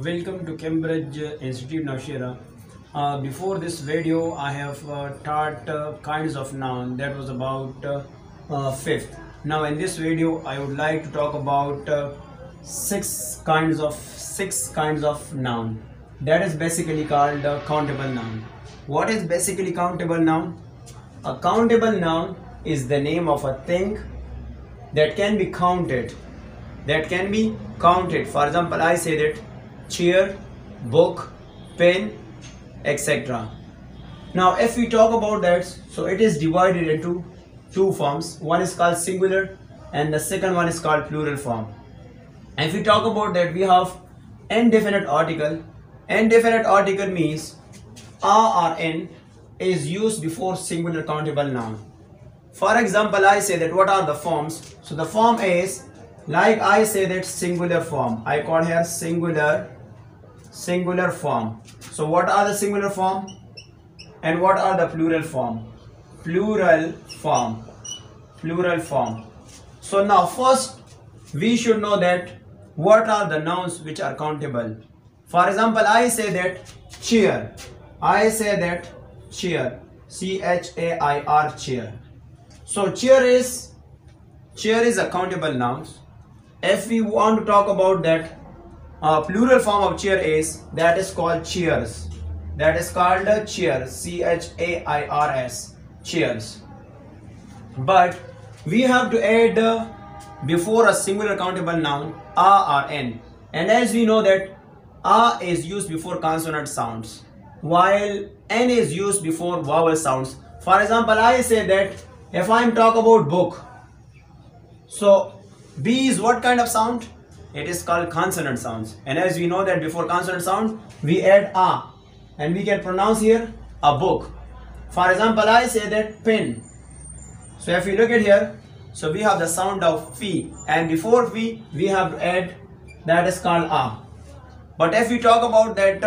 Welcome to Cambridge Institute Nowshera. Before this video, I have taught kinds of noun. That was about fifth. Now, in this video, I would like to talk about six kinds of noun. That is basically called countable noun. What is basically countable noun? A countable noun is the name of a thing that can be counted. For example, I say that chair, book, pen, etc. Now, if we talk about that, so it is divided into two forms. One is called singular and the second one is called plural form. And if we talk about that, we have indefinite article. Indefinite article means a or n is used before singular countable noun. For example, I say that what are the forms? So the form is, like I say that singular form. I call here singular form. So what are the singular form and what are the plural form? Plural form. So now first we should know that what are the nouns which are countable. For example, I say that chair. Chair, C-H-A-I-R, chair. So chair is a countable noun. If we want to talk about that, plural form of chair is called chairs. That is called chairs, C-H-A-I-R-S, chairs. But we have to add before a singular countable noun a or n. And as we know that a is used before consonant sounds, while n is used before vowel sounds. For example, I say that if I am talk about book, so B is what kind of sound? It is called consonant sounds. And as we know that before consonant sound, we add a. And we can pronounce here a book. For example, I say that pen. So if you look at here, so we have the sound of phi. And before phi, we have to add, that is called a. But if we talk about that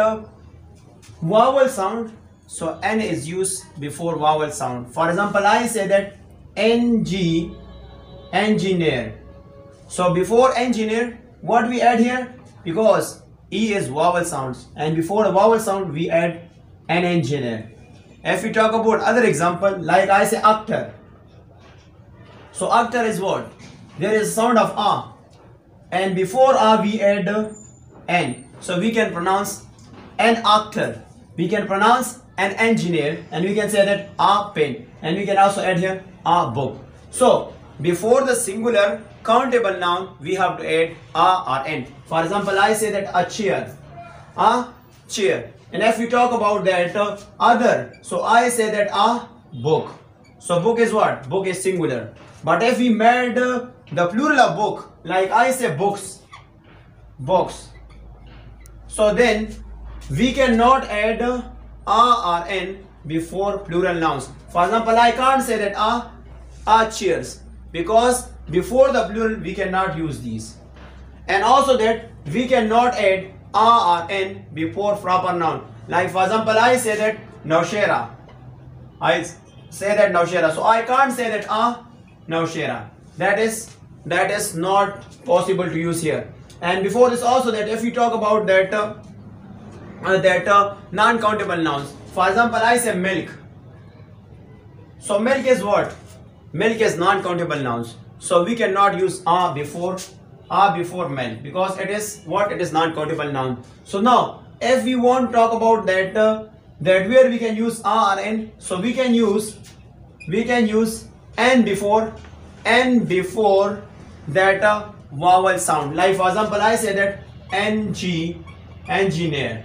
vowel sound, so n is used before vowel sound. For example, I say that engineer. So before engineer, what we add here? Because E is vowel sounds, and before a vowel sound we add an engineer. If we talk about other example, like I say actor. So actor is what? There is sound of a, and before a we add n. So we can pronounce an actor, we can pronounce an engineer, and we can say that a pen, and we can also add here a book. So before the singular countable noun, we have to add a or n. For example, I say that a chair. And if we talk about that other, so I say that a book. So book is what? Book is singular. But if we made the plural of book, like I say books. So then we cannot add a or n before plural nouns. For example, I can't say that a chairs, because before the plural we cannot use these. And also that we cannot add a or n before proper noun. Like for example, I say that Nowshera. So I can't say that Nowshera. That is not possible to use here. And before this also, that if we talk about that non-countable nouns. For example, I say milk. So milk is what? Milk is non-countable nouns. So we cannot use a before milk, because it is what? It is non-countable noun. So now if we want to talk about that where we can use a or n, so we can use n before that vowel sound. Like for example, I say that engineer.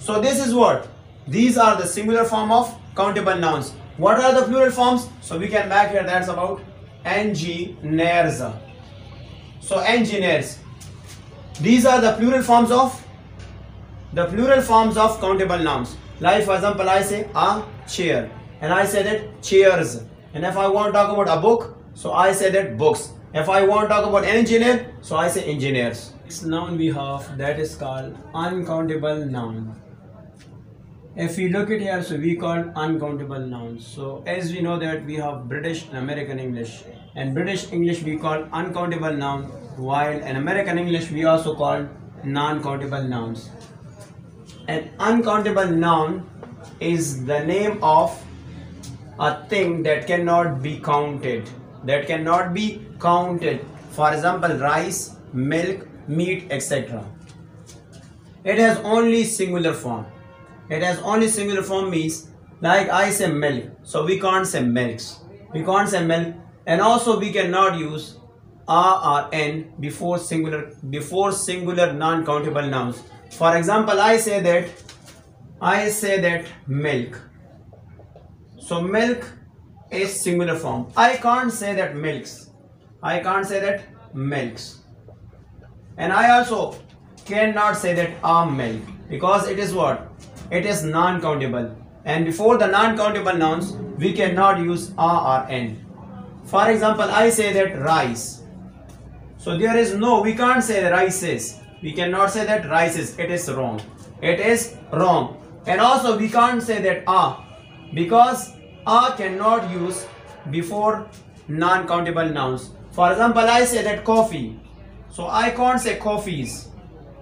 So this is what? These are the singular form of countable nouns. What are the plural forms? So we can back here, that's about engineers. So engineers. These are the plural forms of countable nouns. Like for example, I say a chair, and I say that chairs. And if I want to talk about a book, so I say that books. If I want to talk about an engineer, so I say engineers. This noun we have, that is called uncountable noun. If we look at here, so we call uncountable nouns. So as we know that we have British and American English. And British English we call uncountable noun, while in American English we also call non-countable nouns. An uncountable noun is the name of a thing that cannot be counted. That cannot be counted. For example, rice, milk, meat, etc. It has only singular form. It has only singular form means like I say milk, so we can't say milks. We can't say milk, and also we cannot use R or N before singular non-countable nouns. For example, I say that milk. So milk is singular form. I can't say that milks. I can't say that milks. And I also cannot say that milk, because it is what? It is non-countable. And before the non-countable nouns, we cannot use R or N. For example, I say that rice. So there is no, we can't say rices. We cannot say that rices. It is wrong. It is wrong. And also we can't say that because cannot use before non-countable nouns. For example, I say that coffee. So I can't say coffees.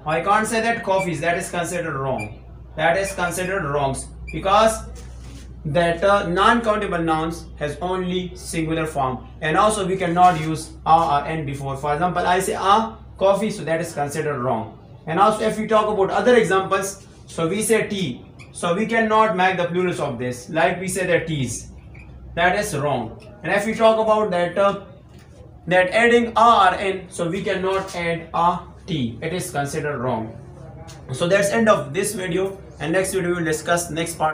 I can't say that coffees. That is considered wrong. That is considered wrong, because that non-countable nouns has only singular form, and also we cannot use or N before. For example, I say coffee, so that is considered wrong. And also if we talk about other examples, so we say tea, so we cannot make the plurals of this, like we say that teas. That is wrong. And if we talk about that adding or N, so we cannot add T. It is considered wrong. So that's end of this video, and next video we will discuss next part.